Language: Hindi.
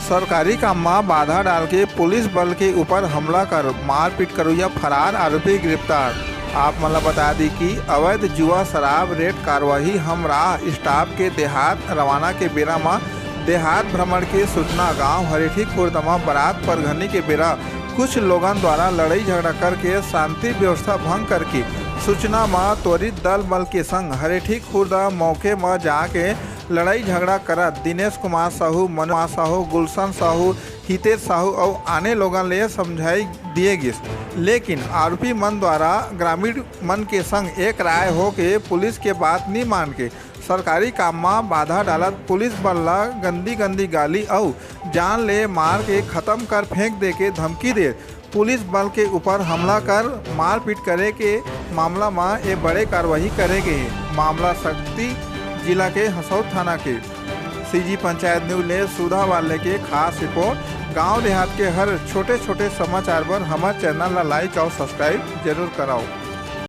सरकारी काम में बाधा डाल के पुलिस बल के ऊपर हमला कर मारपीट करुया फरार आरोपी गिरफ्तार। आप मतलब बता दी कि अवैध जुआ शराब रेड कार्रवाई हम राह स्टाफ के देहात रवाना के बेरा में देहात भ्रमण के सूचना गांव हरेठी खुर्द में बारात परघनी के बेरा कुछ लोगों द्वारा लड़ाई झगड़ा करके शांति व्यवस्था भंग करके सूचना में त्वरित दल बल के संग हरेठी खुर्द मौके में जाके लड़ाई झगड़ा करा दिनेश कुमार साहू, मनोज साहू, गुलशन साहू, हितेश साहू और आने लोगों ले समझाई दिए गिस। लेकिन आरोपी मन द्वारा ग्रामीण मन के संग एक राय हो के पुलिस के बात नहीं मान के सरकारी काम में बाधा डालत पुलिस बल ला गंदी गाली और जान ले मार के ख़त्म कर फेंक दे के धमकी दे पुलिस बल के ऊपर हमला कर मारपीट करे के मामला में ये बड़े कार्रवाई करेंगे। मामला शक्ति जिला के हसौद थाना के सीजी पंचायत न्यूज ने सुधा वाले के खास रिपोर्ट। गांव देहात के हर छोटे छोटे समाचार पर हमारे चैनल ला लाइक और सब्सक्राइब जरूर कराओ।